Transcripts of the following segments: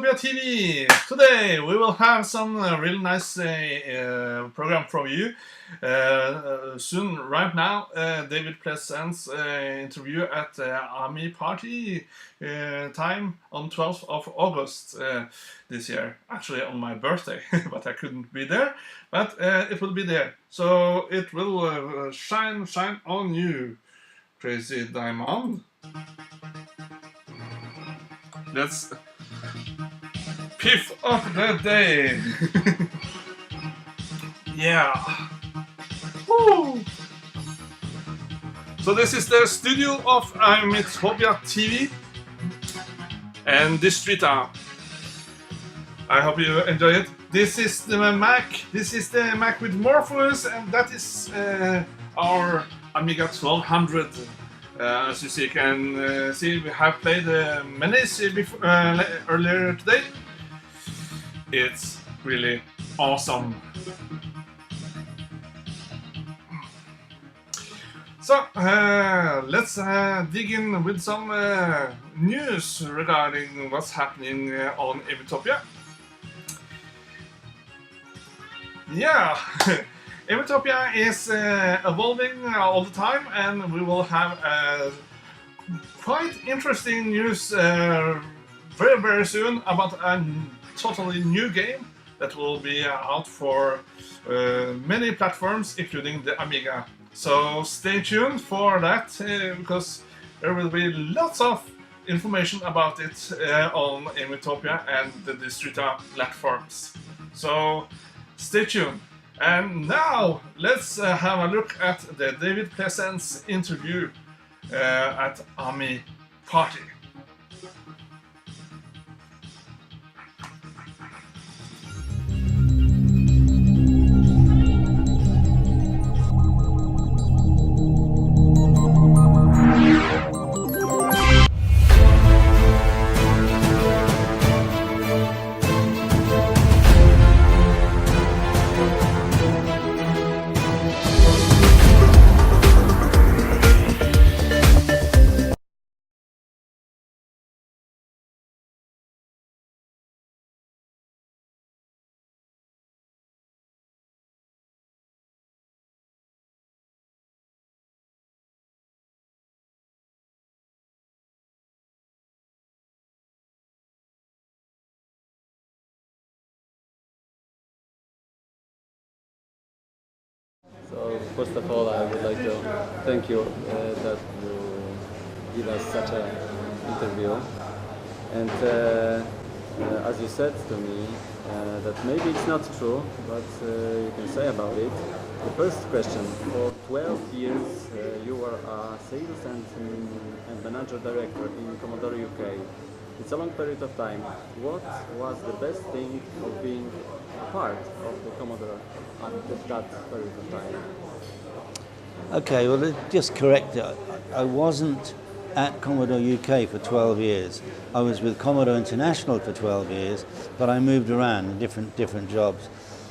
Amitopia TV. Today we will have some really nice program from you. Soon, right now, David Pleasance interview at AmiParty time on 12th of August this year. Actually on my birthday, but I couldn't be there. But it will be there, so it will shine on you, crazy diamond. Let's piff of the day. Yeah. Woo. So this is the studio of Amitopia TV and Distrita. I hope you enjoy it. This is the Mac. This is the Mac with Morpheus, and that is our Amiga 1200. As you can see, we have played many earlier today. It's really awesome. So let's dig in with some news regarding what's happening on Amitopia. Yeah. Amitopia is evolving all the time, and we will have quite interesting news very soon about a totally new game that will be out for many platforms, including the Amiga. So stay tuned for that, because there will be lots of information about it on Amitopia and the Distrita platforms. So stay tuned. And now, let's have a look at the David Pleasance interview at AmiParty. So first of all, I would like to thank you that you give us such an interview. And as you said to me, that maybe it's not true, but you can say about it. The first question: for 12 years, you were a sales and manager director in Commodore UK. It's a long period of time. What was the best thing of being a part of the Commodore at that period of time? Okay, well, just correct it. I wasn't at Commodore UK for 12 years. I was with Commodore International for 12 years, but I moved around in different jobs.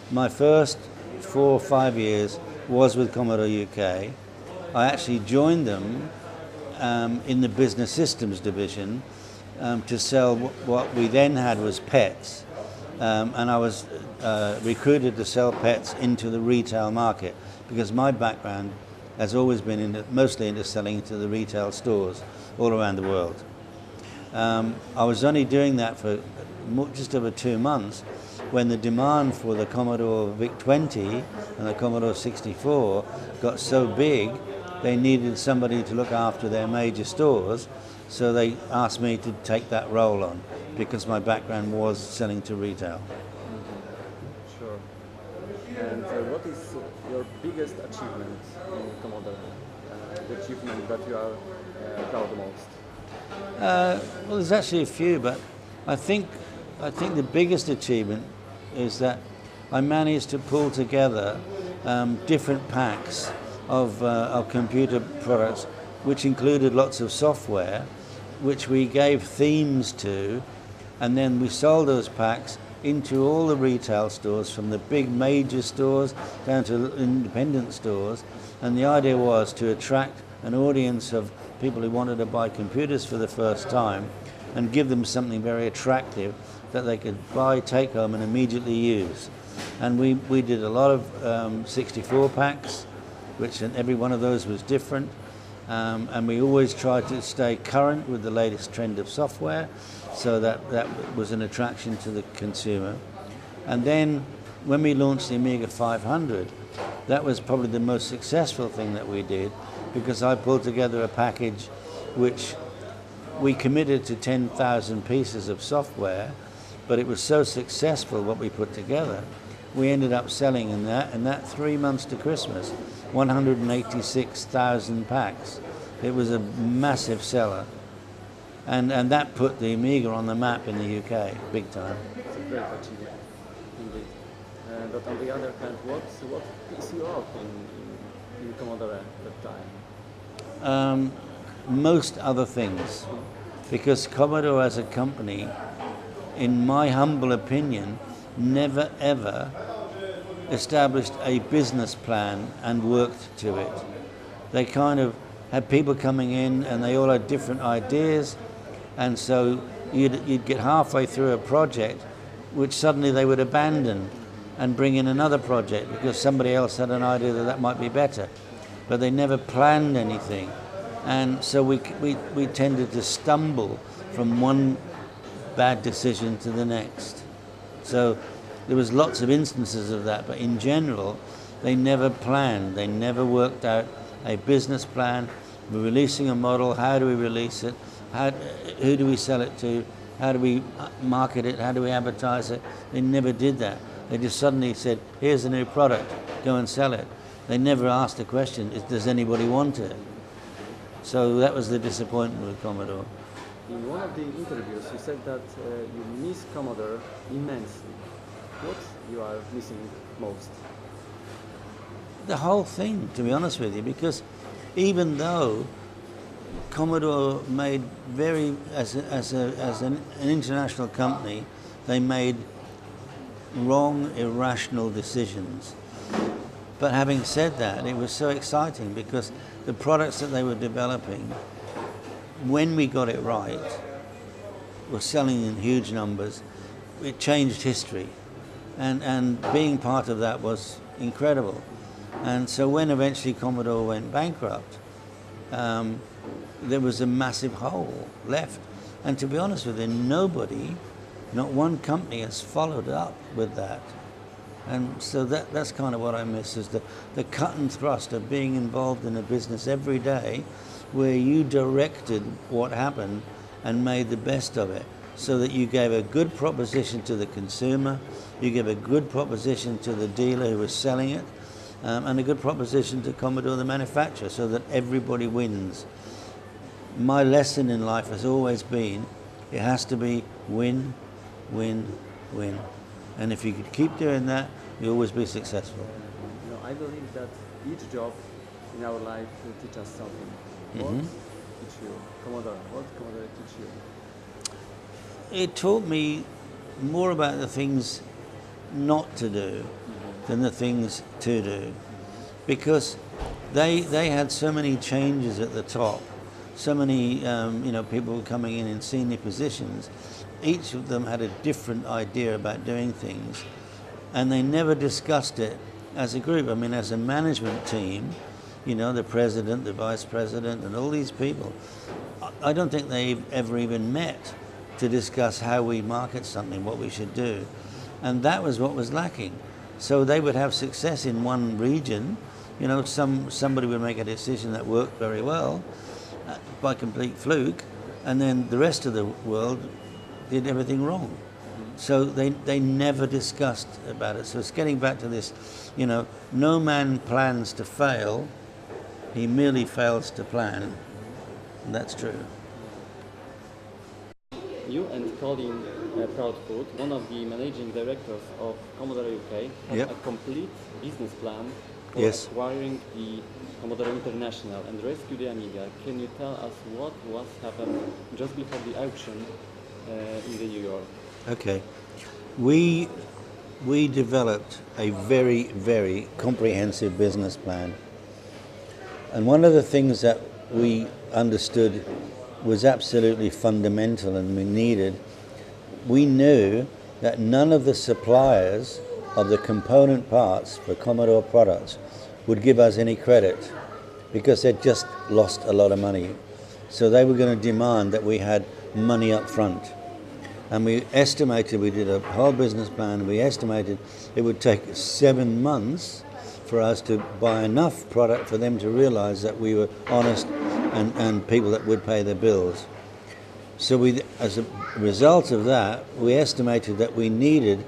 My first 4 or 5 years was with Commodore UK. I actually joined them in the business systems division to sell what we then had was pets, and I was recruited to sell pets into the retail market, because my background has always been mostly into selling to the retail stores all around the world. I was only doing that for just over 2 months when the demand for the Commodore VIC-20 and the Commodore 64 got so big they needed somebody to look after their major stores. So they asked me to take that role on, because my background was selling to retail. Sure. And what is your biggest achievement in Commodore? The achievement that you are proud most? Well, there's actually a few, but I think the biggest achievement is that I managed to pull together different packs of computer products, which included lots of software, which we gave themes to, and then we sold those packs into all the retail stores, from the big major stores down to independent stores. And the idea was to attract an audience of people who wanted to buy computers for the first time, and give them something very attractive that they could buy, take home and immediately use. And we did a lot of 64 packs, which every one of those was different. And we always tried to stay current with the latest trend of software, so that was an attraction to the consumer. And then when we launched the Amiga 500, that was probably the most successful thing that we did, because I pulled together a package which we committed to 10,000 pieces of software, but it was so successful what we put together, we ended up selling in that 3 months to Christmas, 186,000 packs. It was a massive seller. And that put the Amiga on the map in the UK, big time. It's a great achievement, indeed. But on the other hand, what pissed you off in Commodore at that time? Most other things. Because Commodore as a company, in my humble opinion, never ever established a business plan and worked to it. They kind of had people coming in and they all had different ideas, and so you'd get halfway through a project which suddenly they would abandon and bring in another project because somebody else had an idea that might be better. But they never planned anything. And so we tended to stumble from one bad decision to the next. So there was lots of instances of that, but in general, they never planned. They never worked out a business plan. We're releasing a model. How do we release it? Who do we sell it to? How do we market it? How do we advertise it? They never did that. They just suddenly said, here's a new product, go and sell it. They never asked the question, does anybody want it? So that was the disappointment with Commodore. In one of the interviews, you said that you miss Commodore immensely. What you are missing most? The whole thing, to be honest with you, because even though Commodore made as an international company, they made wrong, irrational decisions. But having said that, it was so exciting because the products that they were developing, when we got it right, were selling in huge numbers. It changed history. And being part of that was incredible. And so when eventually Commodore went bankrupt, there was a massive hole left. And to be honest with you, nobody, not one company has followed up with that. And so that's kind of what I miss, is the cut and thrust of being involved in a business every day where you directed what happened and made the best of it, so that you gave a good proposition to the consumer, you gave a good proposition to the dealer who was selling it, and a good proposition to Commodore, the manufacturer, so that everybody wins. My lesson in life has always been, it has to be win, win, win. And if you could keep doing that, you'll always be successful. You know, I believe that each job in our life will teach us something. What teach you? Commodore, what Commodore teach you? It taught me more about the things not to do than the things to do, because they had so many changes at the top, so many people were coming in senior positions. Each of them had a different idea about doing things, and they never discussed it as a group. I mean, as a management team, the president, the vice president, and all these people, I don't think they've ever even met to discuss how we market something, what we should do. And that was what was lacking. So they would have success in one region, somebody would make a decision that worked very well by complete fluke, and then the rest of the world did everything wrong. So they never discussed about it. So it's getting back to this, no man plans to fail, he merely fails to plan. And that's true. You and Colin Proudfoot, one of the managing directors of Commodore UK, had a complete business plan for acquiring the Commodore International and rescue the Amiga. Can you tell us what was happened just before the auction in the New York? Okay. We developed a very, very comprehensive business plan. And one of the things that we understood was absolutely fundamental and we knew that none of the suppliers of the component parts for Commodore products would give us any credit because they'd just lost a lot of money. So they were going to demand that we had money up front. And we estimated, we did a whole business plan, we estimated it would take 7 months for us to buy enough product for them to realize that we were honest and people that would pay their bills. So we, as a result of that, we estimated that we needed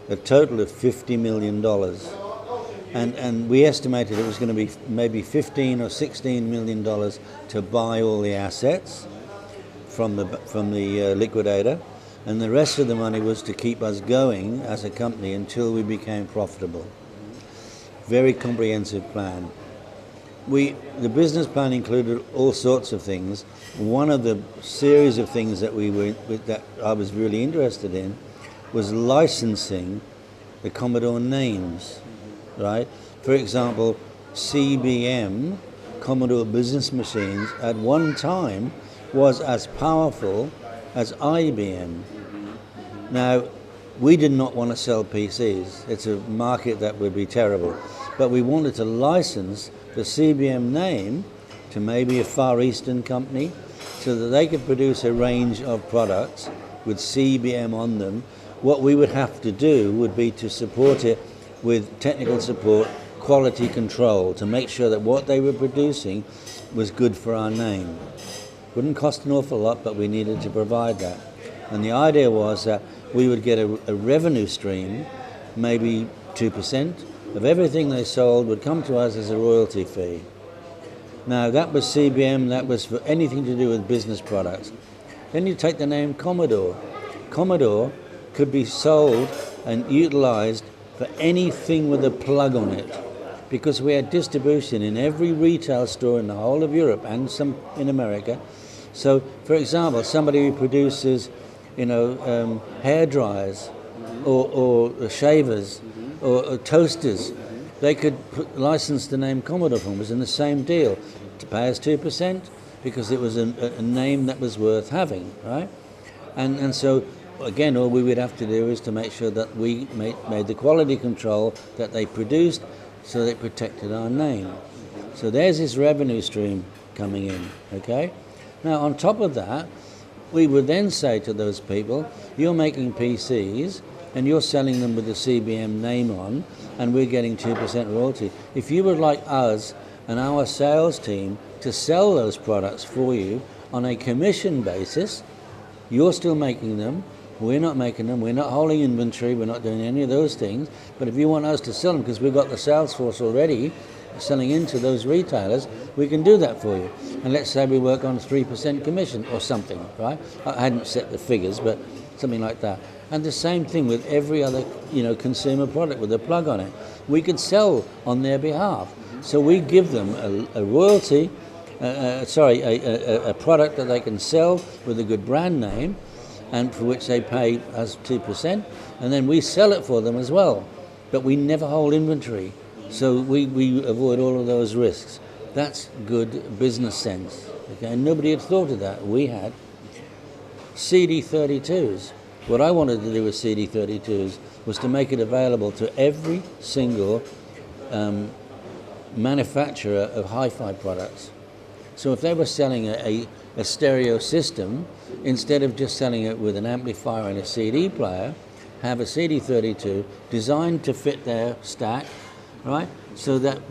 a total of $50 million. And we estimated it was going to be maybe $15 or $16 million to buy all the assets from the liquidator, and the rest of the money was to keep us going as a company until we became profitable. Very comprehensive plan. The business plan included all sorts of things. One of the series of things that I was really interested in was licensing the Commodore names, right? For example, CBM, Commodore Business Machines, at one time was as powerful as IBM. Now, we did not want to sell PCs. It's a market that would be terrible. But we wanted to license the CBM name to maybe a Far Eastern company so that they could produce a range of products with CBM on them. What we would have to do would be to support it with technical support, quality control, to make sure that what they were producing was good for our name. Wouldn't cost an awful lot, but we needed to provide that. And the idea was that we would get a revenue stream, maybe 2%, of everything they sold would come to us as a royalty fee. Now that was CBM, that was for anything to do with business products. Then you take the name Commodore. Commodore could be sold and utilized for anything with a plug on it, because we had distribution in every retail store in the whole of Europe and some in America. So, for example, somebody who produces, hair dryers or shavers or toasters, they could license the name Commodore from us in the same deal to pay us 2% because it was a name that was worth having, right? And so, again, all we would have to do is to make sure that we made the quality control that they produced so they protected our name. So there's this revenue stream coming in, okay? Now, on top of that, we would then say to those people, you're making PCs and you're selling them with the CBM name on, and we're getting 2% royalty. If you would like us and our sales team to sell those products for you on a commission basis, you're still making them, we're not making them, we're not holding inventory, we're not doing any of those things, but if you want us to sell them, because we've got the sales force already selling into those retailers, we can do that for you. And let's say we work on 3% commission or something, right? I hadn't set the figures, but something like that. And the same thing with every other, consumer product with a plug on it. We could sell on their behalf. So we give them a royalty, a product that they can sell with a good brand name, and for which they pay us 2%, and then we sell it for them as well. But we never hold inventory. So we avoid all of those risks. That's good business sense. Okay? And nobody had thought of that. We had. CD32s. What I wanted to do with CD32s was to make it available to every single manufacturer of hi-fi products. So if they were selling a stereo system, instead of just selling it with an amplifier and a CD player, have a CD32 designed to fit their stack, right? So that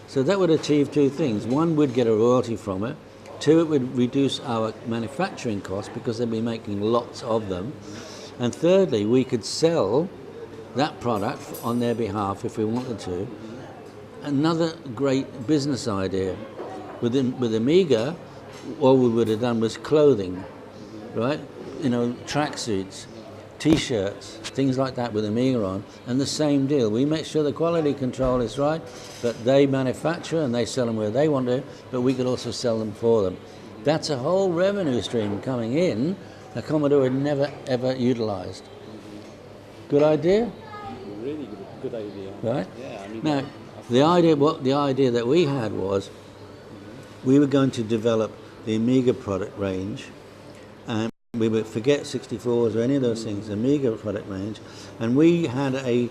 so that would achieve two things. One, we'd get a royalty from it. Two, it would reduce our manufacturing costs because they'd be making lots of them. And thirdly, we could sell that product on their behalf if we wanted to. Another great business idea. With Amiga, all we would have done was clothing, right? Tracksuits, T-shirts, things like that with Amiga on, and the same deal. We make sure the quality control is right, but they manufacture and they sell them where they want to, but we could also sell them for them. That's a whole revenue stream coming in that Commodore had never, ever utilized. Good idea? Really good idea. Right? Yeah, Now, the idea that we had was we were going to develop the Amiga product range, and we would forget 64s or any of those things, Amiga product range, and we had a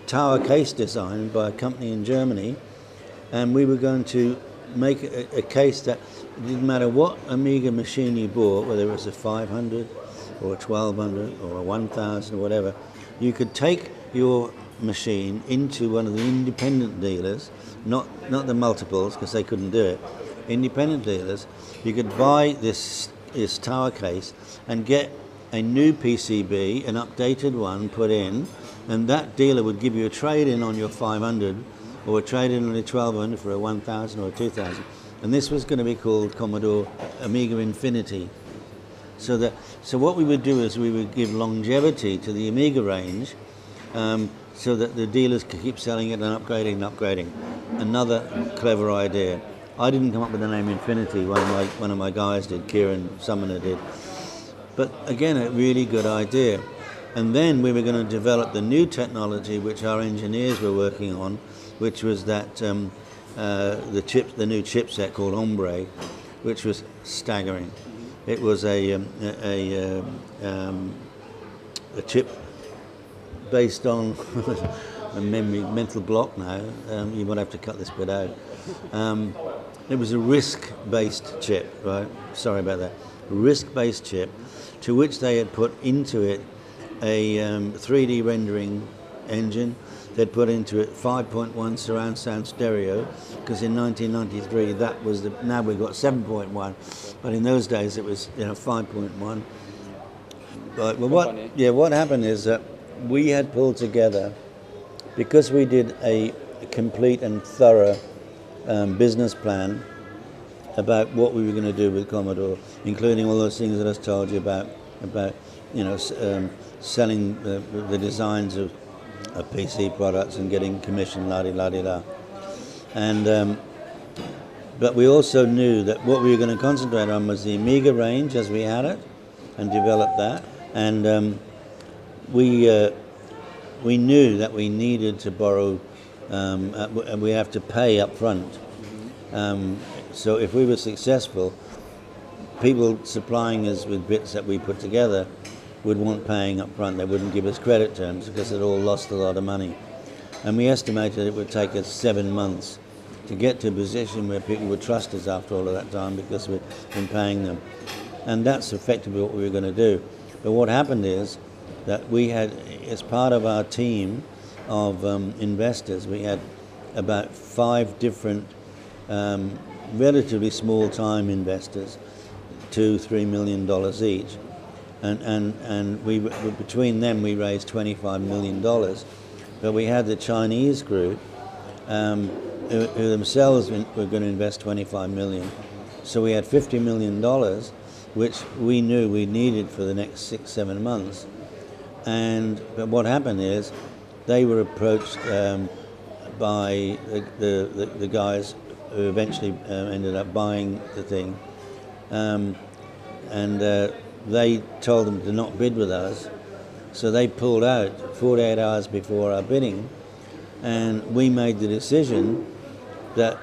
tower case designed by a company in Germany, and we were going to make a case that it didn't matter what Amiga machine you bought, whether it was a 500 or a 1200 or a 1000 or whatever, you could take your machine into one of the independent dealers, not the multiples because they couldn't do it, independent dealers. You could buy this tower case and get a new PCB, an updated one put in, and that dealer would give you a trade-in on your 500 or a trade-in on a 1200 for a 1000 or a 2000. And this was going to be called Commodore Amiga Infinity. So what we would do is we would give longevity to the Amiga range, so that the dealers could keep selling it and upgrading. Another clever idea. I didn't come up with the name Infinity, one of my guys did, Kieran Summoner did. But again, a really good idea. And then we were going to develop the new technology which our engineers were working on, which was that the new chipset called Hombre, which was staggering. It was a chip based on a mental block now. You might have to cut this bit out. It was a RISC-based chip, right? Sorry about that. RISC-based chip, to which they had put into it a 3D rendering engine. They'd put into it 5.1 surround sound stereo, because in 1993 that was now we've got 7.1, but in those days it was 5.1. But what happened is that we had pulled together, because we did a complete and thorough business plan about what we were going to do with Commodore, including all those things that I told you about selling the designs of PC products and getting commission, la-di-la-di-la. And but we also knew that what we were going to concentrate on was the Amiga range as we had it, and develop that. And we knew that we needed to borrow, and we have to pay up front. So if we were successful, people supplying us with bits that we put together would want paying up front. They wouldn't give us credit terms because it all lost a lot of money. And we estimated it would take us 7 months to get to a position where people would trust us after all of that time, because we'd been paying them. And that's effectively what we were going to do. But what happened is that we had, as part of our team of investors, we had about 5 different relatively small time investors, $2-3 million each. And we between them we raised $25 million. But we had the Chinese group who themselves were going to invest $25 million. So we had $50 million, which we knew we needed for the next 6-7 months. But what happened is they were approached by the guys who eventually ended up buying the thing, and they told them to not bid with us. So they pulled out 48 hours before our bidding, and we made the decision that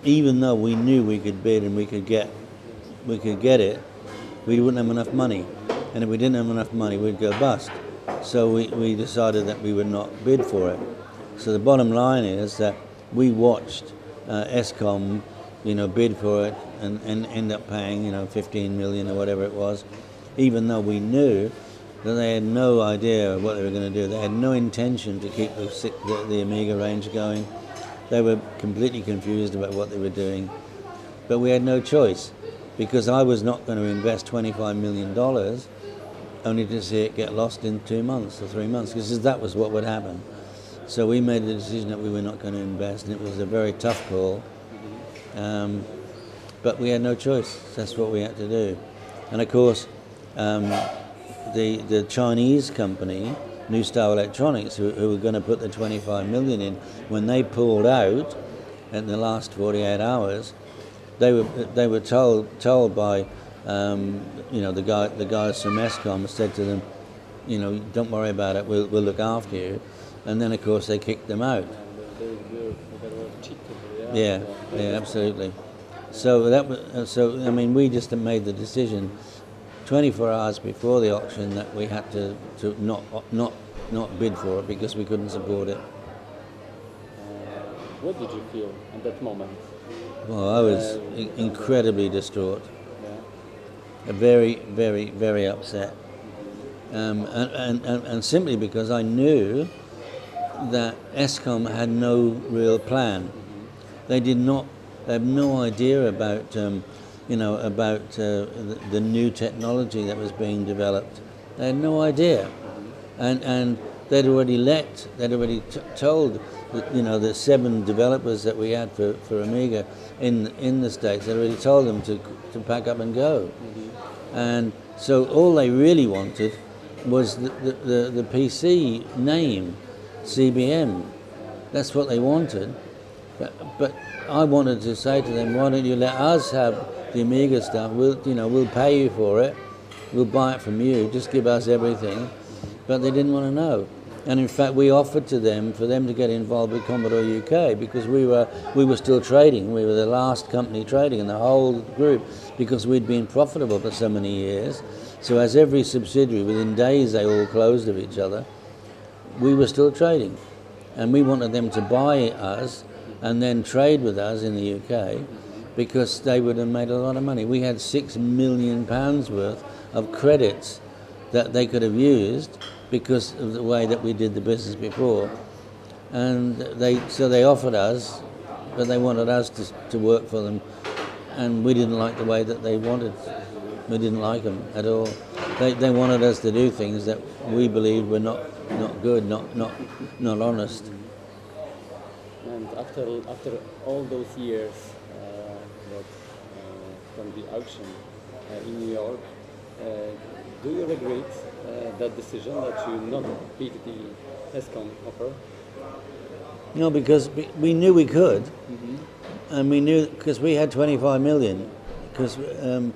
even though we knew we could bid and we could get it, we wouldn't have enough money, and if we didn't have enough money, we'd go bust. So we decided that we would not bid for it. So the bottom line is that we watched ESCOM, bid for it and end up paying, 15 million or whatever it was, even though we knew that they had no idea of what they were going to do. They had no intention to keep the Amiga range going. They were completely confused about what they were doing. But we had no choice, because I was not going to invest $25 million only to see it get lost in 2 months or 3 months, because that was what would happen. So we made the decision that we were not going to invest, and it was a very tough call. But we had no choice. That's what we had to do. And of course, the Chinese company, New Star Electronics, who were going to put the 25 million in, when they pulled out in the last 48 hours, they were told by the guys from ESCOM said to them, don't worry about it, we'll look after you. And then of course they kicked them out. Yeah, absolutely. So that was, so I mean, we just made the decision 24 hours before the auction that we had to not bid for it because we couldn't support it. What did you feel at that moment? Well, I was incredibly distraught, Yeah. very, very, very upset, and simply because I knew that Eskom had no real plan. They did not. They have no idea about, about the new technology that was being developed. They had no idea, and they'd already told, the 7 developers that we had for Amiga in the States. They'd already told them to pack up and go, and so all they really wanted was the PC name, CBM. That's what they wanted, but I wanted to say to them, why don't you let us have the Amiga stuff? We'll pay you for it. We'll buy it from you. Just give us everything. But they didn't want to know. And in fact, we offered to them for them to get involved with Commodore UK because we were still trading. We were the last company trading in the whole group because we'd been profitable for so many years. So as every subsidiary, within days they all closed of each other, we were still trading. And we wanted them to buy us and then trade with us in the UK because they would have made a lot of money. We had £6 million worth of credits that they could have used because of the way that we did the business before. And they offered us, but they wanted us to work for them, and we didn't like the way that they wanted. We didn't like them at all. They wanted us to do things that we believed were not good, not honest. And after all those years from the auction in New York, do you regret that decision that you not beat the Eskom offer? No, because we knew we could, and we knew because we had 25 million, because the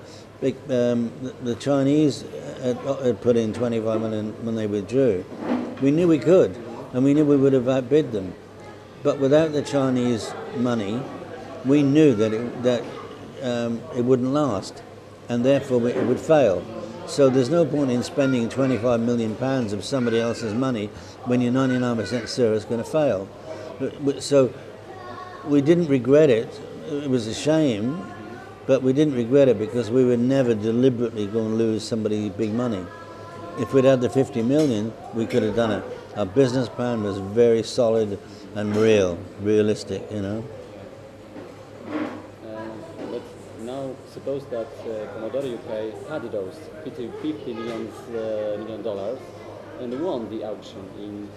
Chinese had put in 25 million when they withdrew. We knew we could, and we knew we would have outbid them. But without the Chinese money, we knew that it wouldn't last, and therefore it would fail. So there's no point in spending 25 million pounds of somebody else's money when you're 99% sure it's going to fail. So we didn't regret it. It was a shame, but we didn't regret it because we were never deliberately going to lose somebody big money. If we'd had the 50 million, we could have done it. Our business plan was very solid and realistic, But now suppose that Commodore UK had those $50 million and won the auction in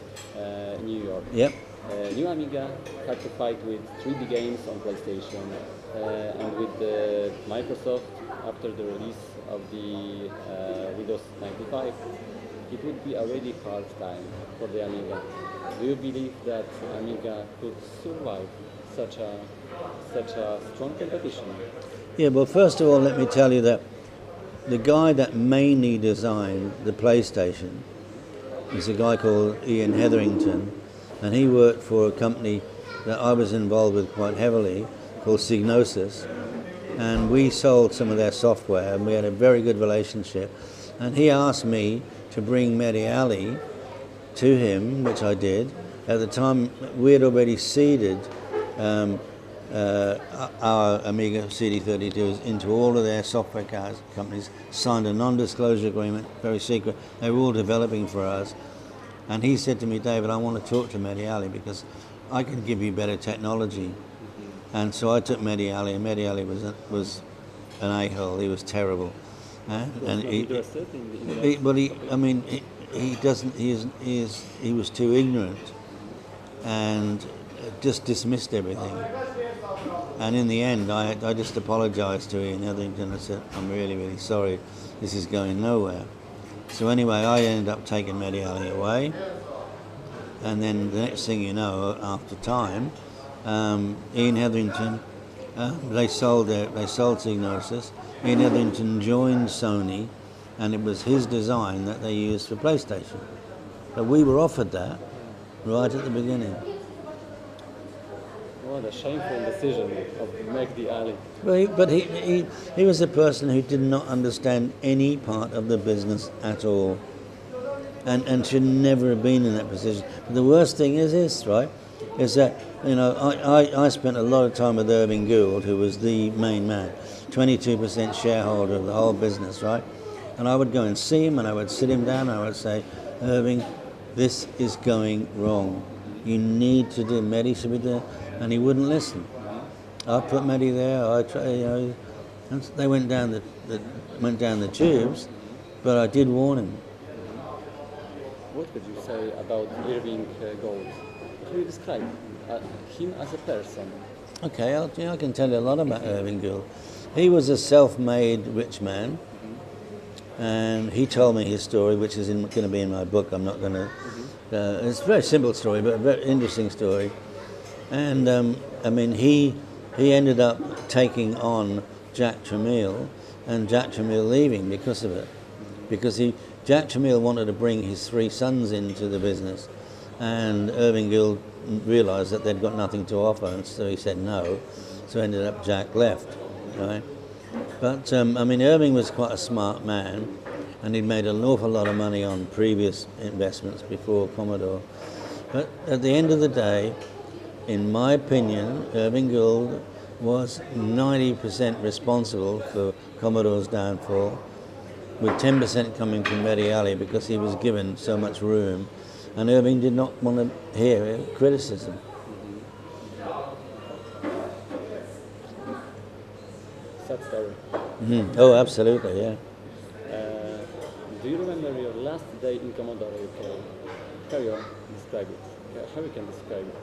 New York. Yep. New Amiga had to fight with 3D games on PlayStation and with Microsoft after the release of the Windows 95. It would be a really hard time for the Amiga. Do you believe that Amiga could survive such a strong competition? Yeah, well, first of all, let me tell you that the guy that mainly designed the PlayStation is a guy called Ian Hetherington, and he worked for a company that I was involved with quite heavily called Signosis, and we sold some of their software, and we had a very good relationship. And he asked me to bring Mehdi Ali to him, which I did. At the time, we had already seeded our Amiga CD32s into all of their software companies, signed a non-disclosure agreement, very secret. They were all developing for us. And he said to me, David, I want to talk to Mehdi Ali because I can give you better technology. And so I took Mehdi Ali, and Mehdi Ali was an a-hole. He was terrible. And he was too ignorant and just dismissed everything. And in the end, I just apologized to Ian Hetherington. I said, I'm really, really sorry. This is going nowhere. So anyway, I ended up taking Mehdi Ali away. And then the next thing you know, after time, Ian Hetherington, they sold Signosis. Ian Hetherington joined Sony, and it was his design that they used for PlayStation. But we were offered that right at the beginning. What a shameful decision of make the alley. Well, but he was a person who did not understand any part of the business at all, and should never have been in that position. But the worst thing is this, right? Is that, you know, I spent a lot of time with Irving Gould, who was the main man, 22% shareholder of the whole business, right? And I would go and see him, and I would sit him down, and I would say, Irving, this is going wrong. You need to do, Mehdi should be doing, and he wouldn't listen. I put Mehdi there, you know, and they went down the tubes, but I did warn him. What would you say about Irving Gould? How do you describe him as a person? Okay, I can tell you a lot about Irving Gould. He was a self-made rich man, and he told me his story, which is going to be in my book. I'm not going to. It's a very simple story, but a very interesting story. And I mean, he ended up taking on Jack Tramiel, and Jack Tramiel leaving because of it, because Jack Tramiel wanted to bring his 3 sons into the business, and Irving Gould realised that they'd got nothing to offer, and so he said no. So ended up Jack left, right? But I mean, Irving was quite a smart man, and he'd made an awful lot of money on previous investments before Commodore. But at the end of the day, in my opinion, Irving Gould was 90% responsible for Commodore's downfall, with 10% coming from Mehdi Ali because he was given so much room, and Irving did not want to hear criticism. Sad story. Mm-hmm. Oh, absolutely, yeah. Do you remember your last day in Commodore UK? How you describe it? How you can describe it?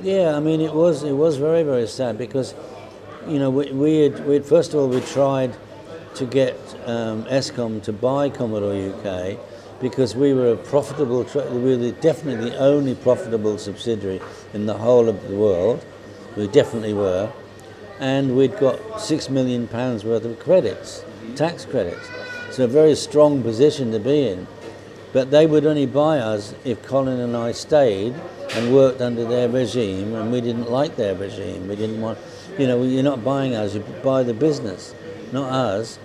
Yeah, I mean, it was very, very sad because, you know, we first of all we tried to get Escom to buy Commodore UK because we were a profitable, we were definitely the only profitable subsidiary in the whole of the world. We definitely were, and we'd got £6 million worth of credits, tax credits. So a very strong position to be in. But they would only buy us if Colin and I stayed and worked under their regime, and we didn't like their regime. We didn't want, you know, you're not buying us, you buy the business, not us.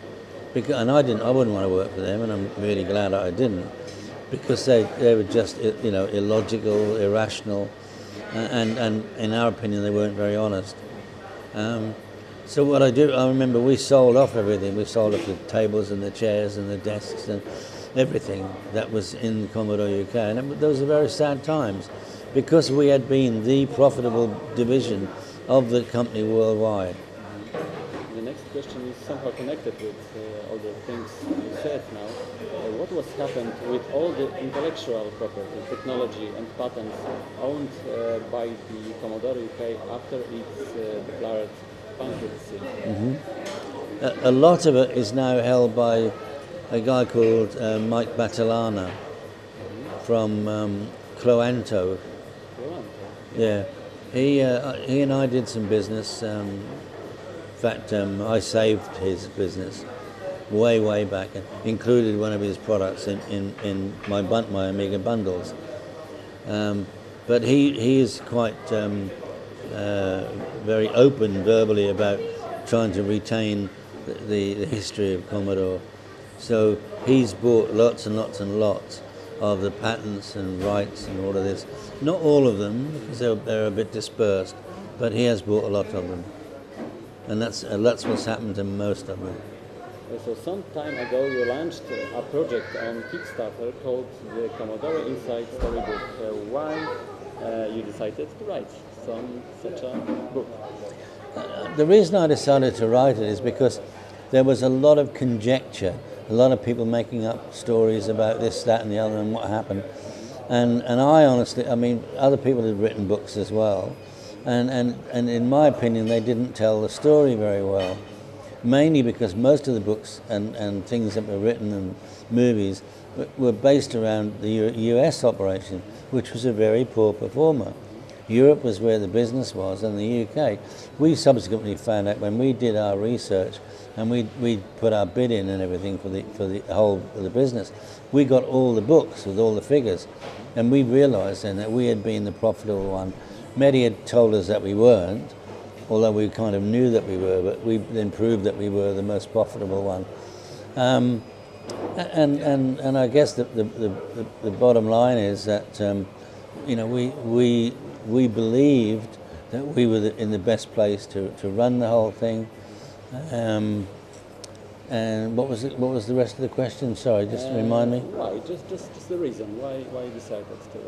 Because, and I wouldn't want to work for them, and I'm really glad I didn't, because they were just, you know, illogical, irrational, and in our opinion they weren't very honest. So what I remember we sold off everything. We sold off the tables and the chairs and the desks and everything that was in Commodore UK, and those were very sad times, because we had been the profitable division of the company worldwide. The next question is somehow connected with all the things you said now. What was happened with all the intellectual property, technology and patents owned by the Commodore UK after its declared bankruptcy? Mm-hmm. A lot of it is now held by a guy called Mike Battilana from Cloanto. Yeah, he and I did some business. In fact, I saved his business way back, and included one of his products in my Amiga bundles. But he is quite very open verbally about trying to retain the history of Commodore. So he's bought lots and lots and lots of the patents and rights and all of this. Not all of them, because they're a bit dispersed, but he has bought a lot of them. And that's what's happened to most of them. So some time ago you launched a project on Kickstarter called the Commodore Inside Storybook. Why you decided to write such a book? The reason I decided to write it is because there was a lot of conjecture, a lot of people making up stories about this, that and the other and what happened. And I honestly, I mean, other people had written books as well. And in my opinion, they didn't tell the story very well. Mainly because most of the books and things that were written and movies were based around the US operation, which was a very poor performer. Europe was where the business was, and the UK. We subsequently found out when we did our research and we put our bid in and everything for the whole of the business. We got all the books with all the figures, and we realised then that we had been the profitable one. Medi had told us that we weren't, although we kind of knew that we were, but we then proved that we were the most profitable one. And I guess the bottom line is that you know, we believed that we were in the best place to run the whole thing. And what was the rest of the question? Sorry, just remind me. Why? Just the reason why you decided to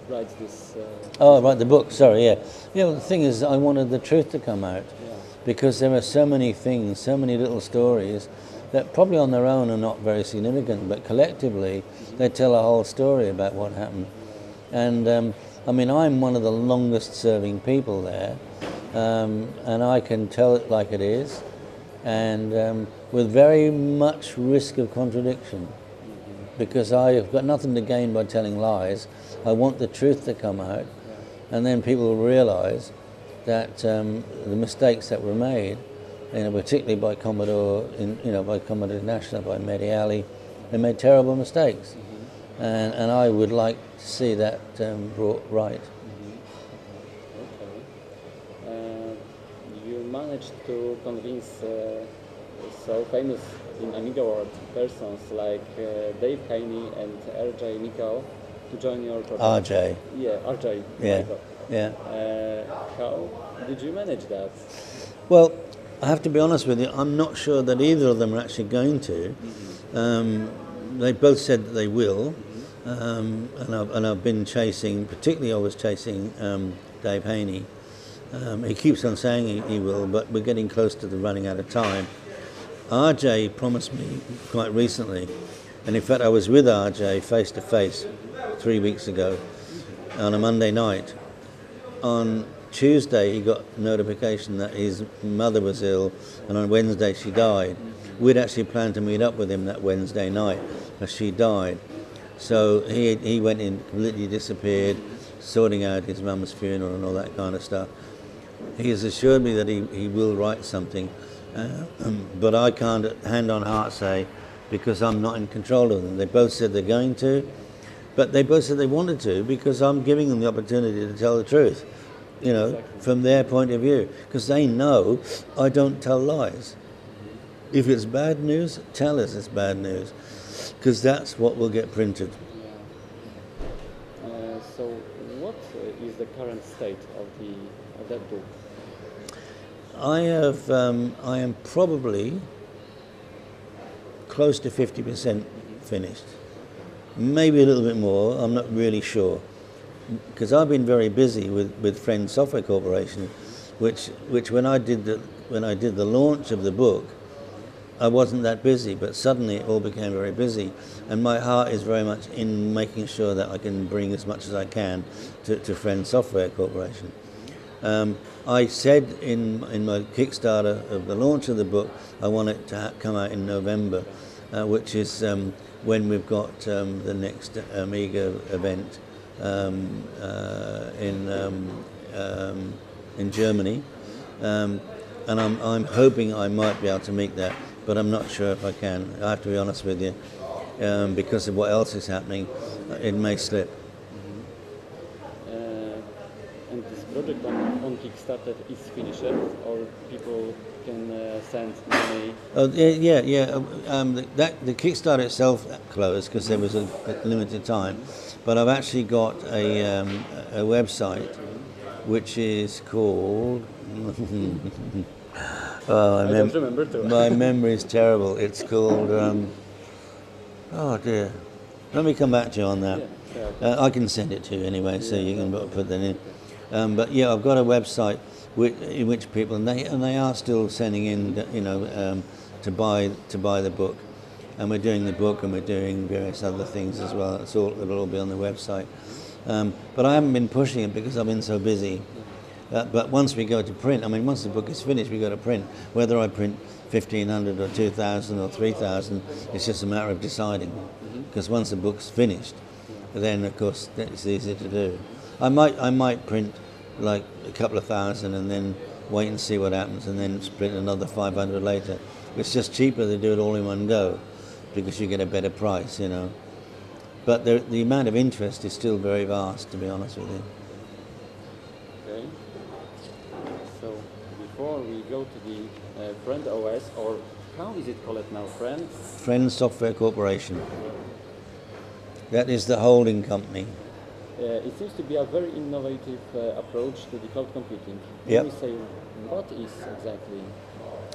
write this. Oh, write the book. Sorry, yeah. Yeah. Well, the thing is, I wanted the truth to come out, because there are so many things, so many little stories that probably on their own are not very significant, but collectively they tell a whole story about what happened. And I mean, I'm one of the longest serving people there, and I can tell it like it is, and with very much risk of contradiction, because I've got nothing to gain by telling lies. I want the truth to come out, and then people will realise that the mistakes that were made, you know, particularly by Commodore, by Commodore National, by Medi Ali, they made terrible mistakes, and I would like to see that brought right. Okay. You managed to convince so famous in Amiga world persons like Dave Haney and RJ Mikao to join your project. RJ. Yeah, RJ. Yeah. Yeah. How did you manage that? Well, I have to be honest with you, I'm not sure that either of them are actually going to. They both said that they will, and I've been chasing, particularly I was chasing Dave Haney. He keeps on saying he will, but we're getting close to the running out of time. RJ promised me quite recently, and in fact I was with RJ face to face 3 weeks ago on a Monday night. On Tuesday he got notification that his mother was ill, and on Wednesday she died. We'd actually planned to meet up with him that Wednesday night, but she died. So he went in, completely disappeared, sorting out his mum's funeral and all that kind of stuff. He has assured me that he will write something, but I can't hand on heart say, because I'm not in control of them. They both said they're going to, but they both said they wanted to, because I'm giving them the opportunity to tell the truth, you know, exactly, from their point of view, because they know I don't tell lies. If it's bad news, tell us it's bad news, because that's what will get printed. So what is the current state of that book? I am probably close to 50% finished. Maybe a little bit more, I'm not really sure. Because I've been very busy with Friend Software Corporation, which when I did the launch of the book, I wasn't that busy, but suddenly it all became very busy, and my heart is very much in making sure that I can bring as much as I can to Friend Software Corporation. I said in my Kickstarter of the launch of the book, I want it to come out in November, which is when we've got the next Amiga event in Germany, and I'm hoping I might be able to make that, but I'm not sure if I can. I have to be honest with you, because of what else is happening, it may slip. And this project on Kickstarter is finished, or people can send money? Oh yeah. The Kickstarter itself closed because there was a limited time, but I've actually got a website which is called. Oh, I don't remember too. My memory is terrible. It's called. Oh dear. Let me come back to you on that. Yeah. I can send it to you anyway, so you can put that in. But yeah, I've got a website in which people and they are still sending in, to buy the book, and we're doing the book and we're doing various other things as well. It'll all be on the website. But I haven't been pushing it because I've been so busy. But once we go to print, once the book is finished, we go to print. Whether I print 1,500 or 2,000 or 3,000, it's just a matter of deciding. Because once the book's finished, then of course it's easy to do. I might print like a couple of thousand and then wait and see what happens, and then print another 500 later. It's just cheaper to do it all in one go because you get a better price, you know. But the amount of interest is still very vast, to be honest with you. Okay. So before we go to the Friend OS, or how is it called now, Friend? Friend Software Corporation. That is the holding company. It seems to be a very innovative approach to the cloud computing. Yep. Can you say what is exactly?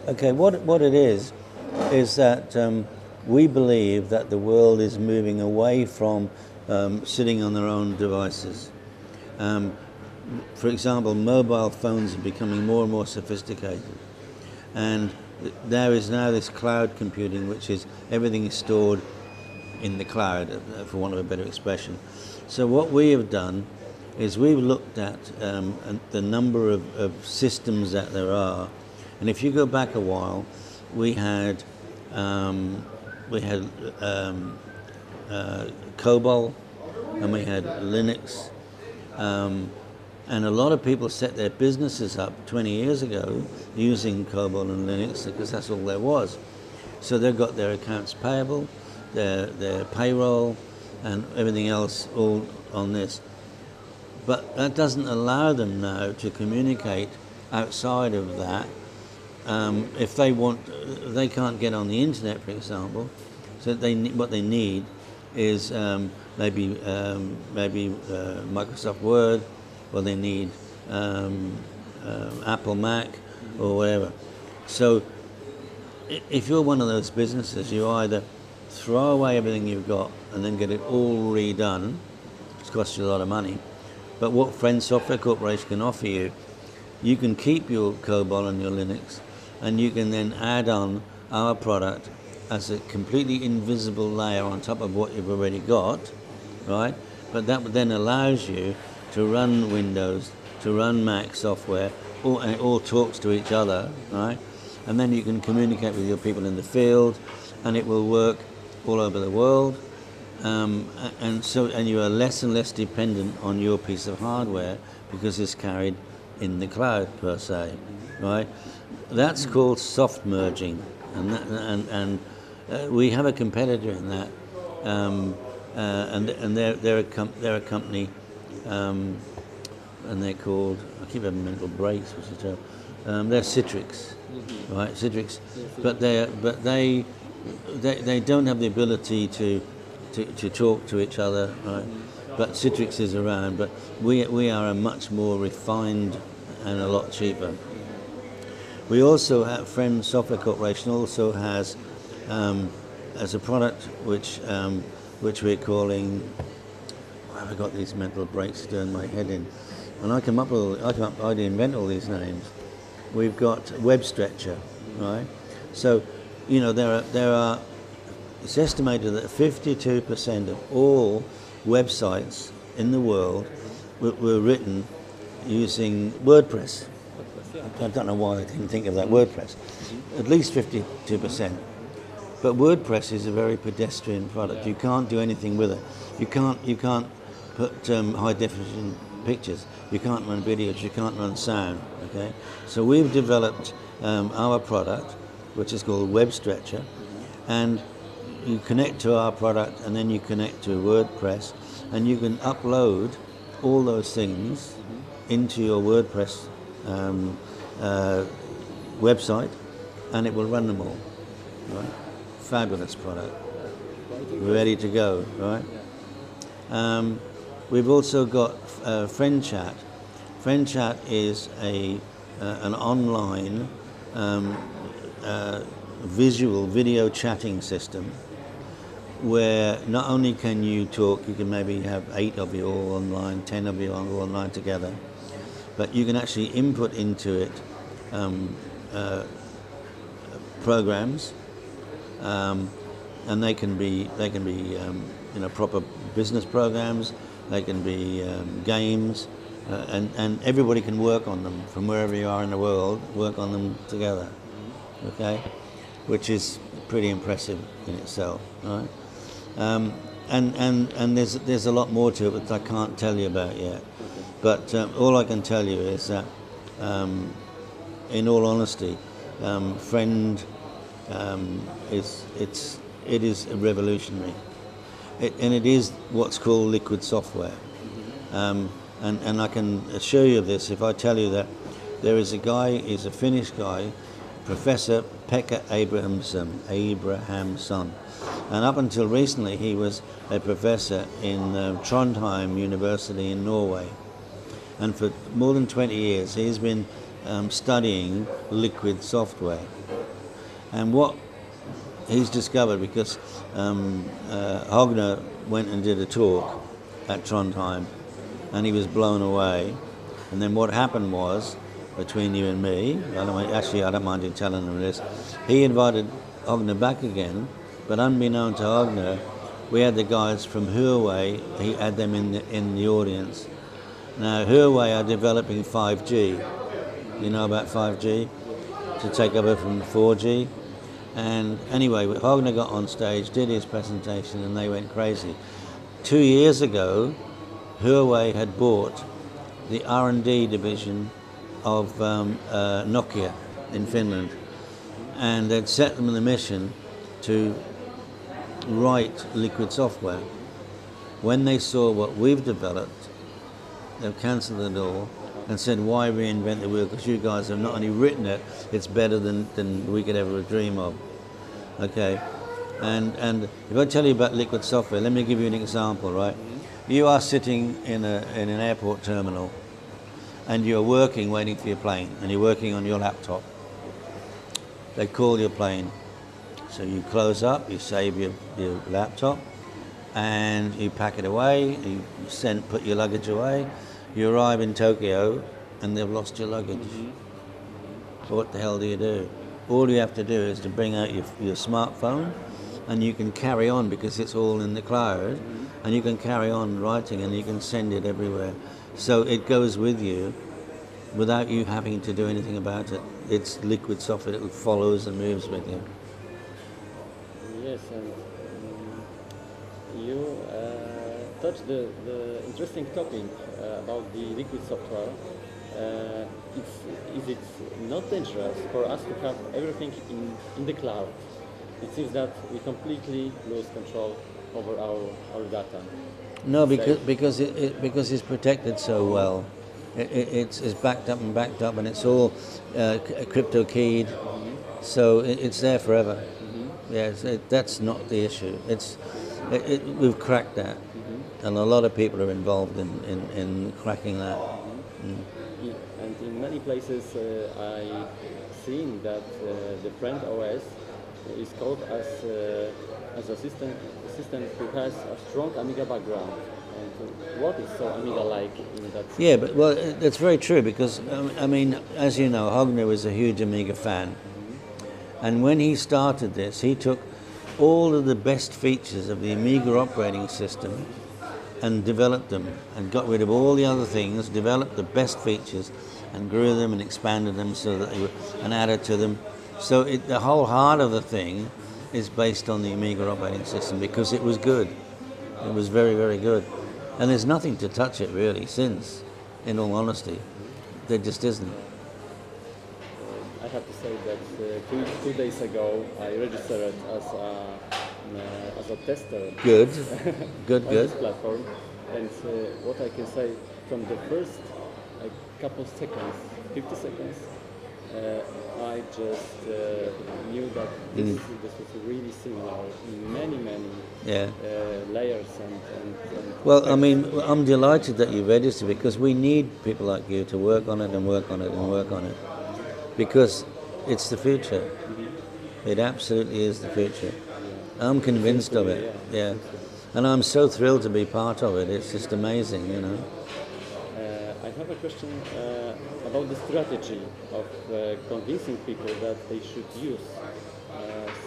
Okay, what it is that we believe that the world is moving away from sitting on their own devices. For example, mobile phones are becoming more and more sophisticated, and there is now this cloud computing, which is everything is stored in the cloud, for want of a better expression. So what we have done is we've looked at the number of systems that there are, and if you go back a while, we had COBOL, and we had Linux, and a lot of people set their businesses up 20 years ago using COBOL and Linux because that's all there was. So they've got their accounts payable, their payroll, and everything else all on this. But that doesn't allow them now to communicate outside of that. If they want, they can't get on the internet, for example. So what they need is maybe Microsoft Word, or they need Apple Mac, or whatever. So if you're one of those businesses, you either throw away everything you've got and then get it all redone, which costs you a lot of money. But what Friend Software Corporation can offer you, you can keep your COBOL and your Linux, and you can then add on our product as a completely invisible layer on top of what you've already got, right? But that then allows you to run Windows, to run Mac software, and it all talks to each other, right? And then you can communicate with your people in the field, and it will work all over the world, and you are less and less dependent on your piece of hardware because it's carried in the cloud per se, right? That's called soft merging, and we have a competitor in that, and they're a company, and they're called, I keep having mental breaks, which is terrible. They're Citrix, right? Citrix, but they don't have the ability to talk to each other, right? But Citrix is around, but we are a much more refined and a lot cheaper. We also have Friend Software Corporation also has as a product which we're calling, why have I got these mental breaks doing my head in? And I invent all these names. We've got Web Stretcher, right? So, you know, there are. It's estimated that 52% of all websites in the world were written using WordPress. I don't know why I didn't think of that, WordPress. At least 52%. But WordPress is a very pedestrian product. You can't do anything with it. You can't put high definition pictures. You can't run videos. You can't run sound. Okay. So we've developed our product, which is called Web Stretcher, and you connect to our product, and then you connect to WordPress, and you can upload all those things into your WordPress website, and it will run them all. Right? Fabulous product. We're ready to go, right? We've also got Friend Chat. Friend Chat is an online video chatting system where not only can you talk, you can maybe have 8 of you all online, 10 of you all online together, but you can actually input into it programs, and they can be proper business programs. They can be games, and everybody can work on them from wherever you are in the world. Work on them together, okay, which is pretty impressive in itself, right? And there's a lot more to it that I can't tell you about yet. But all I can tell you is that, in all honesty, Friend it is revolutionary, and it is what's called liquid software. And I can assure you of this if I tell you that there is a guy, he's a Finnish guy, Professor Pekka Abrahamsson, and up until recently he was a professor in Trondheim University in Norway, and for more than 20 years he's been studying liquid software. And what he's discovered, because Hogner went and did a talk at Trondheim and he was blown away, and then what happened was, between you and me, I don't mind you telling them this, he invited Hogner back again, but unbeknown to Hogner, we had the guys from Huawei, he had them in the audience. Now Huawei are developing 5G, you know about 5G, to take over from 4G. And anyway, Hogner got on stage, did his presentation, and they went crazy. 2 years ago, Huawei had bought the R&D division of Nokia in Finland, and they'd set them on the mission to write liquid software. When they saw what we've developed, they've cancelled it all and said, why reinvent the wheel? Because you guys have not only written it, it's better than we could ever dream of. Okay, and if I tell you about liquid software, let me give you an example, right? You are sitting in an airport terminal, and you're working, waiting for your plane, and you're working on your laptop. They call your plane, so you close up, you save your laptop, and you pack it away, you put your luggage away, you arrive in Tokyo, and they've lost your luggage. So what the hell do you do? All you have to do is to bring out your smartphone, and you can carry on because it's all in the cloud, and you can carry on writing, and you can send it everywhere. So it goes with you without you having to do anything about it. It's liquid software, it follows and moves with you. Yes, and you touched the interesting topic about the liquid software. Is it not dangerous for us to have everything in the cloud? It seems that we completely lose control over our data. No, because it's protected so well. It's backed up, and it's all crypto keyed, so it's there forever. Yes, that's not the issue. We've cracked that, and a lot of people are involved in cracking that. And in many places, I've seen that the Friend OS is called as a system who has a strong Amiga background. And what is so Amiga-like in that? Yeah, but well, that's very true, because I mean, as you know, Hogner was a huge Amiga fan, and when he started this, he took all of the best features of the Amiga operating system and developed them, and got rid of all the other things, developed the best features, and grew them and expanded them so that they were, and added to them. So the whole heart of the thing is based on the Amiga operating system, because it was good. It was very, very good. And there's nothing to touch it really since, in all honesty. There just isn't. I have to say that 2 days ago I registered as a tester. Good, on this platform, and what I can say, from the first couple seconds, 50 seconds, I just knew that this was really similar in many layers and well, I mean, I'm delighted that you registered, because we need people like you to work on it and work on it and work on it, because it's the future. It absolutely is the future. I'm convinced of it. Yeah, and I'm so thrilled to be part of it. It's just amazing, you know. I have a question about the strategy of convincing people that they should use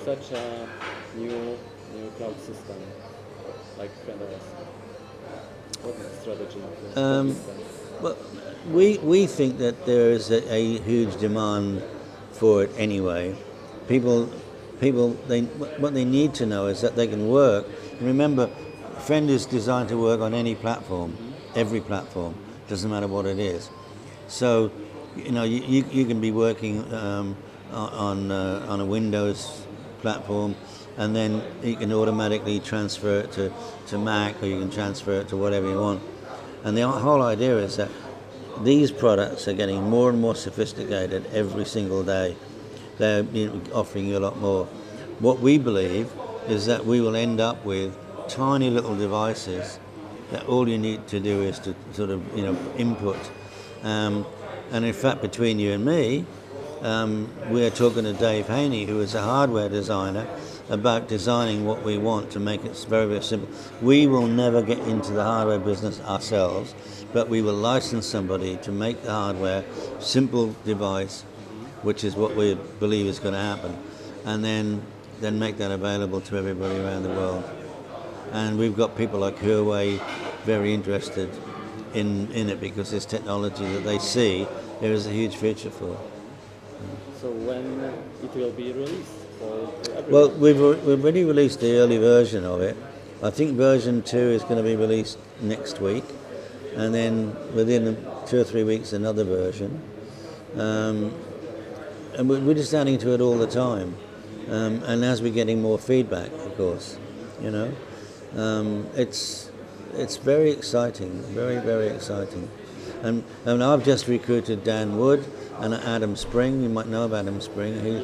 such a new cloud system like FriendOS. What is the strategy of the system? Well, we think that there is a huge demand for it anyway. People, what they need to know is that they can work. Remember, Friend is designed to work on any platform, every platform. doesn't matter what it is. So, you know, you can be working on a Windows platform, and then you can automatically transfer it to Mac, or you can transfer it to whatever you want. And the whole idea is that these products are getting more and more sophisticated every single day. They're offering you a lot more. What we believe is that we will end up with tiny little devices that all you need to do is to sort of, you know, input. And in fact, between you and me, we're talking to Dave Haney, who is a hardware designer, about designing what we want to make it very, very simple. We will never get into the hardware business ourselves, but we will license somebody to make the hardware, simple device, which is what we believe is going to happen, and then make that available to everybody around the world. And we've got people like Huawei very interested in it, because it's technology that they see there is a huge future for. So when it will be released? Well, we've already released the early version of it. I think version 2 is going to be released next week, and then within 2 or 3 weeks another version. And we're just adding to it all the time. And as we're getting more feedback, of course, you know, it's very exciting, very, very exciting. And I've just recruited Dan Wood and Adam Spring. You might know of Adam Spring. He's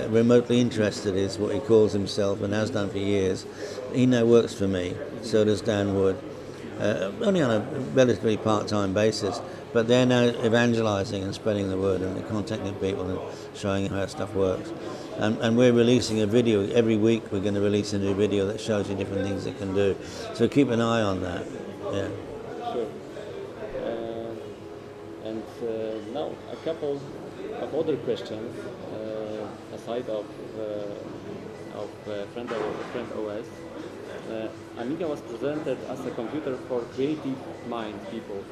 remotely interested, is what he calls himself, and has done for years. He now works for me. So does Dan Wood, only on a relatively part-time basis. But they're now evangelizing and spreading the word, and they're contacting people and showing how stuff works. And we're releasing a video every week. We're going to release a new video that shows you different things it can do. So keep an eye on that. Yeah. Sure. And now a couple of other questions aside of Friend OS. Amiga was presented as a computer for creative mind people.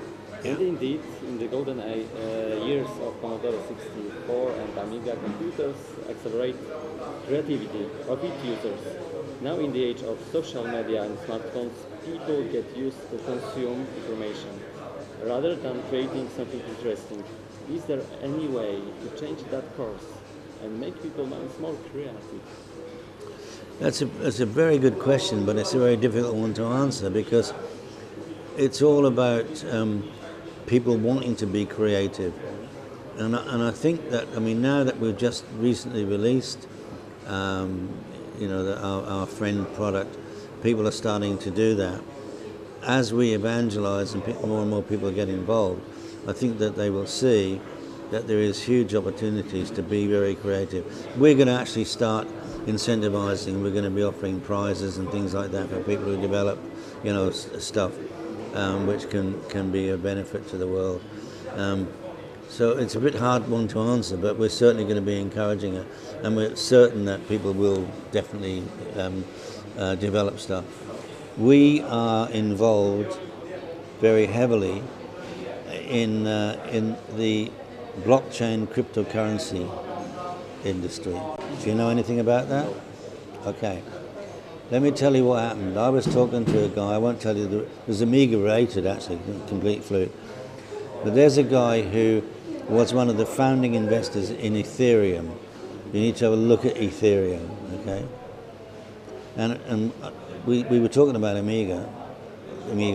And indeed, in the golden years of Commodore 64 and Amiga, computers accelerate creativity of its users. Now in the age of social media and smartphones, people get used to consume information rather than creating something interesting. Is there any way to change that course and make people more creative? That's a very good question, but it's a very difficult one to answer, because it's all about people wanting to be creative. And I think that, I mean, now that we've just recently released, you know, our friend product, people are starting to do that. As we evangelize and more and more people get involved, I think that they will see that there is huge opportunities to be very creative. We're going to actually start incentivizing. We're going to be offering prizes and things like that for people who develop, you know, stuff which can be a benefit to the world. So it's a bit hard one to answer, but we're certainly going to be encouraging it, and we're certain that people will definitely develop stuff. We are involved very heavily in the blockchain cryptocurrency industry. Do you know anything about that? Okay. Let me tell you what happened. I was talking to a guy, I won't tell you, it was Amiga related actually, complete fluke. But there's a guy who was one of the founding investors in Ethereum. You need to have a look at Ethereum, okay? And we were talking about Amiga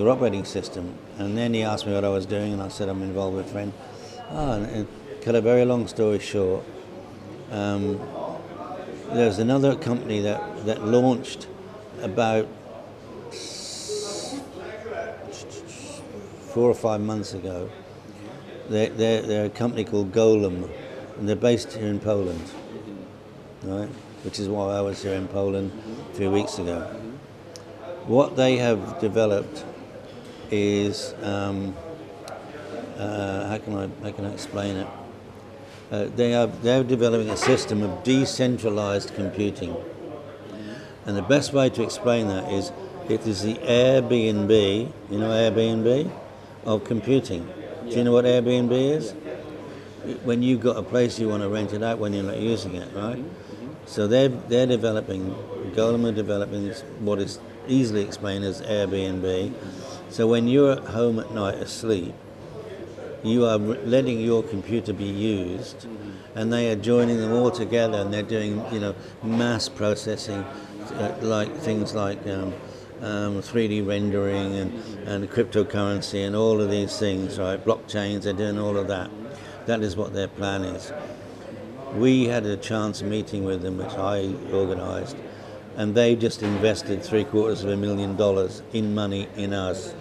operating system, and then he asked me what I was doing, and I said I'm involved with a friend. And cut a very long story short, there's another company that launched about 4 or 5 months ago. They're a company called Golem, and they're based here in Poland, right? Which is why I was here in Poland a few weeks ago. What they have developed is, how can I explain it? They're developing a system of decentralized computing, and the best way to explain that is it is the Airbnb, you know Airbnb, of computing. Do you know what Airbnb is? When you've got a place you want to rent it out when you're not using it, right? So they're developing, Golem are developing what is easily explained as Airbnb. So when you're at home at night asleep, you are letting your computer be used, and they are joining them all together, and they're doing, you know, mass processing, like things like 3D rendering and cryptocurrency and all of these things, right? Blockchains, they're doing all of that. That is what their plan is. We had a chance meeting with them, which I organised, and they just invested $750,000 in money in us.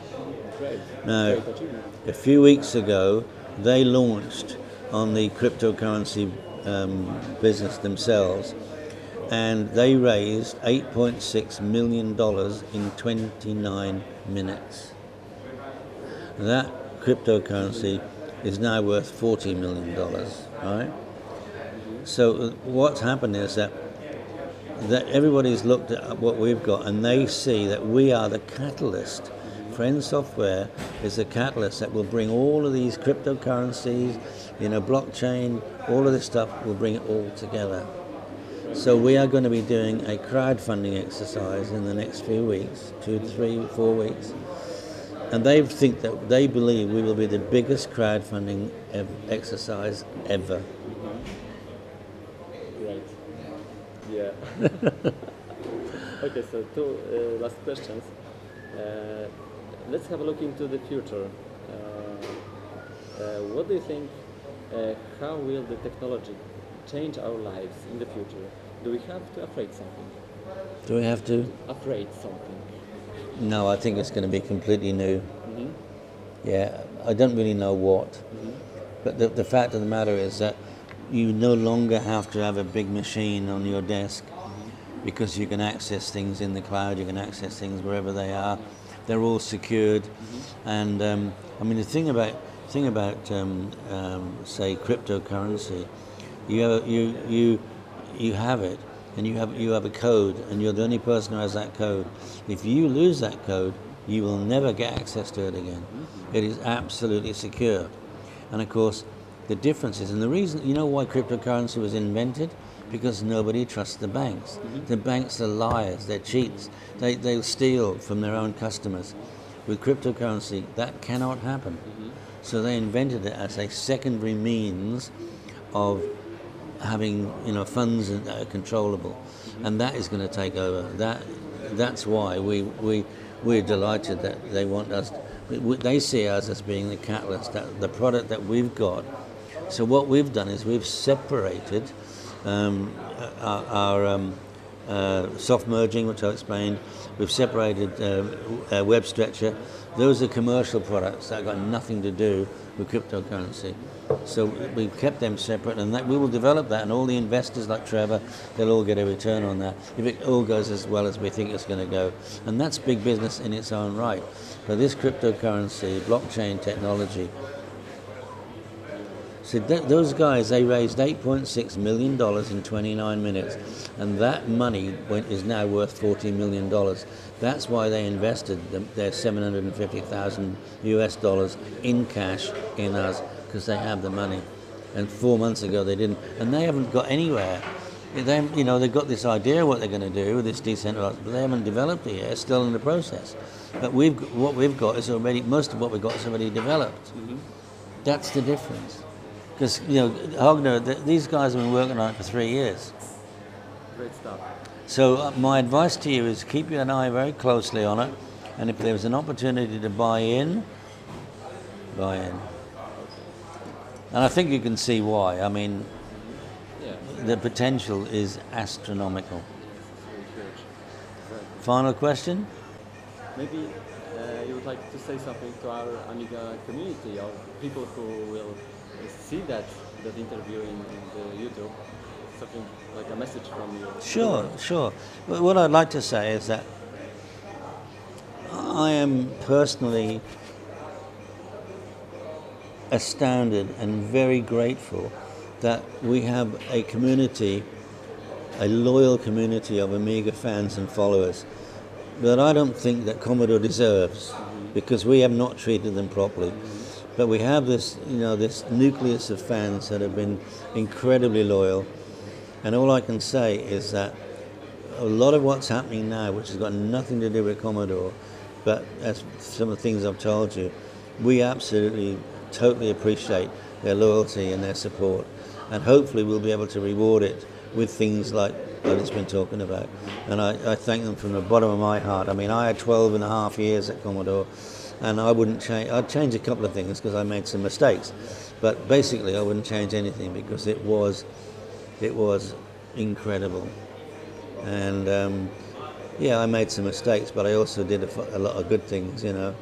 Great. Now, Great achievement. a few weeks ago, they launched on the cryptocurrency business themselves, and they raised $8.6 million in 29 minutes. That cryptocurrency is now worth $40 million, right? So what's happened is that everybody's looked at what we've got, and they see that we are the catalyst. Friend Software is the catalyst that will bring all of these cryptocurrencies, you know, blockchain, all of this stuff, will bring it all together. So we are going to be doing a crowdfunding exercise in the next few weeks, 2, 3, 4 weeks. And they believe we will be the biggest crowdfunding exercise ever. Great. Yeah. Okay, so two last questions. Let's have a look into the future. What do you think? How will the technology change our lives in the future? Do we have to afraid something? Do we have to? Afraid something? No, I think it's going to be completely new. Yeah, I don't really know what. But the fact of the matter is that you no longer have to have a big machine on your desk, because you can access things in the cloud, you can access things wherever they are. They're all secured. And I mean, the thing about say cryptocurrency, you have it, and you have a code, and you're the only person who has that code. If you lose that code, you will never get access to it again. It is absolutely secure. And of course, the difference is, and the reason, you know why cryptocurrency was invented? Because nobody trusts the banks. The banks are liars, they're cheats. They'll steal from their own customers. With cryptocurrency, that cannot happen. So they invented it as a secondary means of having, you know, funds that are controllable, and that is going to take over. That's why we're delighted that they want us. They see us as being the catalyst, that the product that we've got. So what we've done is we've separated our soft merging, which I explained. We've separated Web Stretcher. Those are commercial products that have got nothing to do with cryptocurrency. So we've kept them separate, and that we will develop that, and all the investors like Trevor, they'll all get a return on that if it all goes as well as we think it's going to go. And that's big business in its own right. But this cryptocurrency, blockchain technology, so those guys, they raised $8.6 million in 29 minutes, and that money is now worth $40 million. That's why they invested their $750,000 in cash in us, because they have the money. And 4 months ago they didn't, and they haven't got anywhere. You know, they've got this idea what they're going to do with this decentralized, but they haven't developed it yet. It's still in the process. But what we've got is already, most of what we've got is already developed. That's the difference. Because, you know, Hogner, these guys have been working on it for 3 years. Great stuff. So my advice to you is keep an eye very closely on it, and if there's an opportunity to buy in, buy in. And I think you can see why. I mean, the potential is astronomical. Final question? Maybe you would like to say something to our Amiga community, or people who will see that interview in the YouTube, something like a message from you. Sure. Well, what I'd like to say is that I am personally astounded and very grateful that we have a community, a loyal community of Amiga fans and followers that I don't think that Commodore deserves, because we have not treated them properly. But we have this, you know, this nucleus of fans that have been incredibly loyal, and all I can say is that a lot of what's happening now, which has got nothing to do with Commodore, but as some of the things I've told you, we absolutely totally appreciate their loyalty and their support, and hopefully we'll be able to reward it with things like what it's been talking about. And I thank them from the bottom of my heart. I mean, I had 12 and a half years at Commodore, and I wouldn't change. I'd change a couple of things because I made some mistakes, but basically I wouldn't change anything because it was incredible. And yeah, I made some mistakes, but I also did a lot of good things, you know.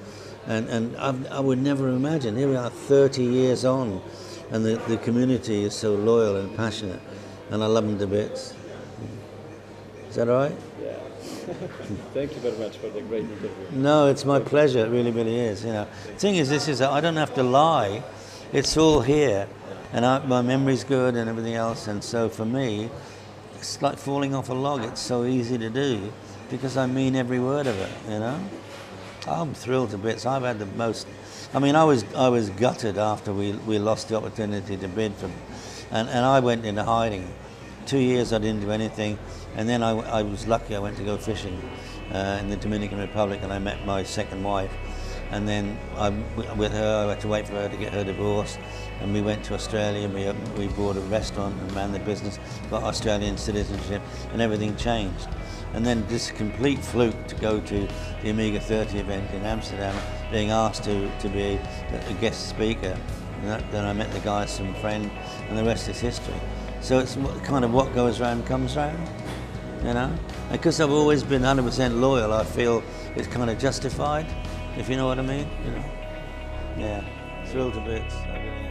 And I would never imagine, here we are 30 years on, and the community is so loyal and passionate, and I love them to bits. Is that all right? Yeah. Thank you very much for the great interview. No, it's my pleasure. It really, really is. You know, the thing is, I don't have to lie. It's all here, and my memory's good and everything else. And so for me, it's like falling off a log. It's so easy to do because I mean every word of it. You know, I'm thrilled to bits. I've had the most. I mean, I was gutted after we lost the opportunity to bid for, and I went into hiding. 2 years I didn't do anything, and then I was lucky. I went to go fishing in the Dominican Republic, and I met my second wife. And then with her, I had to wait for her to get her divorce, and we went to Australia. And we bought a restaurant and ran the business, got Australian citizenship, and everything changed. And then this complete fluke to go to the Amiga 30 event in Amsterdam, being asked to be a guest speaker. And then I met the guy as some friend, and the rest is history. So it's kind of what goes round comes round, you know? And because I've always been 100% loyal, I feel it's kind of justified, if you know what I mean, you know? Yeah, thrilled to bits. I really am.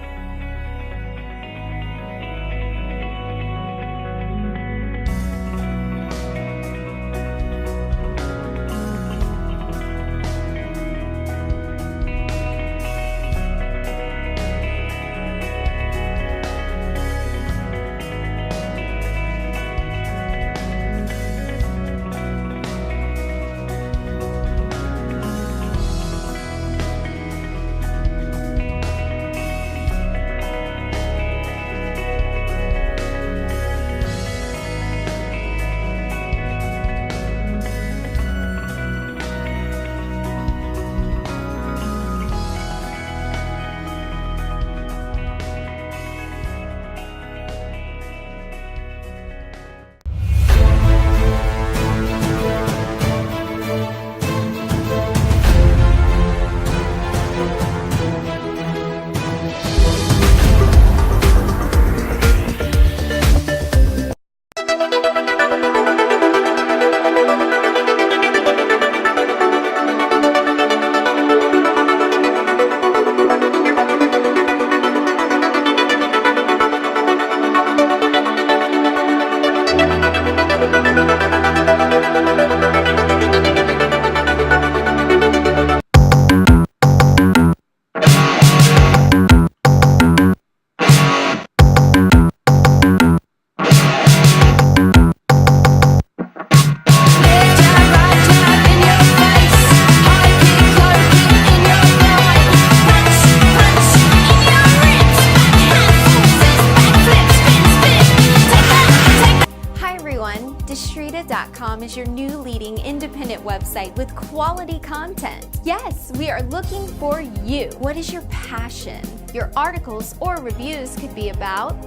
Distrita.com is your new leading independent website with quality content. Yes, we are looking for you. What is your passion? Your articles or reviews could be about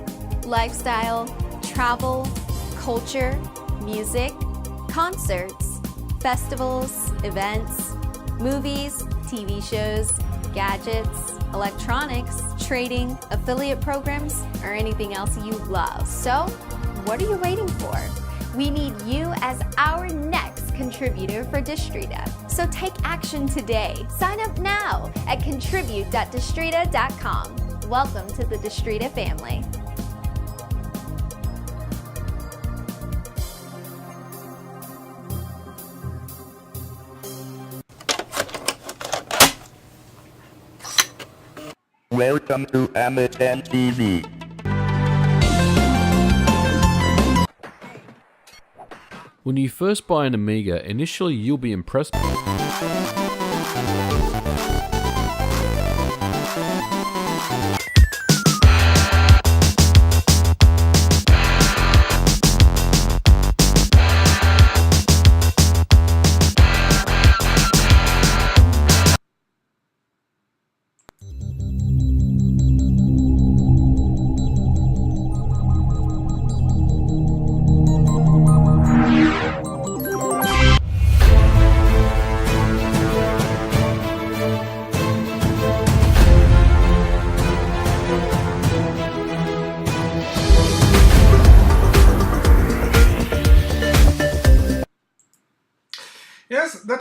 lifestyle, travel, culture, music, concerts, festivals, events, movies, TV shows, gadgets, electronics, trading, affiliate programs, or anything else you love. So, what are you waiting for? We need you as our next contributor for Distrita. So take action today. Sign up now at contribute.distrita.com. Welcome to the Distrita family. Welcome to Amiten TV. When you first buy an Amiga, initially you'll be impressed.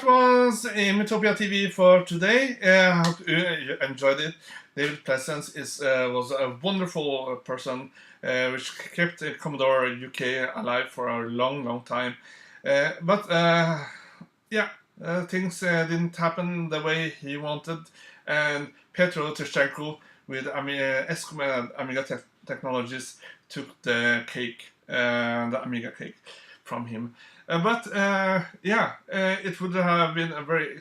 was Amitopia TV for today. I hope you enjoyed it. David Pleasance was a wonderful person which kept Commodore UK alive for a long time. Things didn't happen the way he wanted, and Petro Tishchenko with Eskom and Amiga Technologies took the cake, the Amiga cake, from him. It would have been a very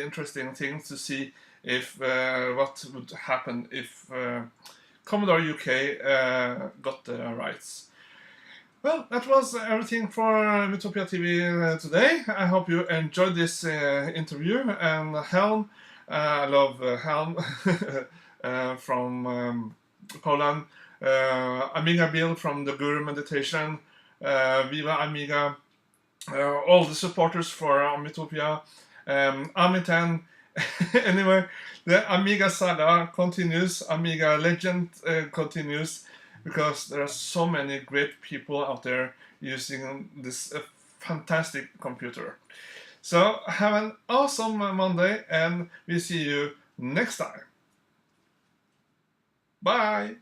interesting thing to see if what would happen if Commodore UK got the rights. Well, that was everything for Amitopia TV today. I hope you enjoyed this interview. And Chelm, I love Chelm from Poland, Amiga Bill from the Guru Meditation, Viva Amiga, all the supporters for Amitopia, Amiten. Anyway, the Amiga saga continues, Amiga legend continues, because there are so many great people out there using this fantastic computer. So have an awesome Monday, and we see you next time. Bye!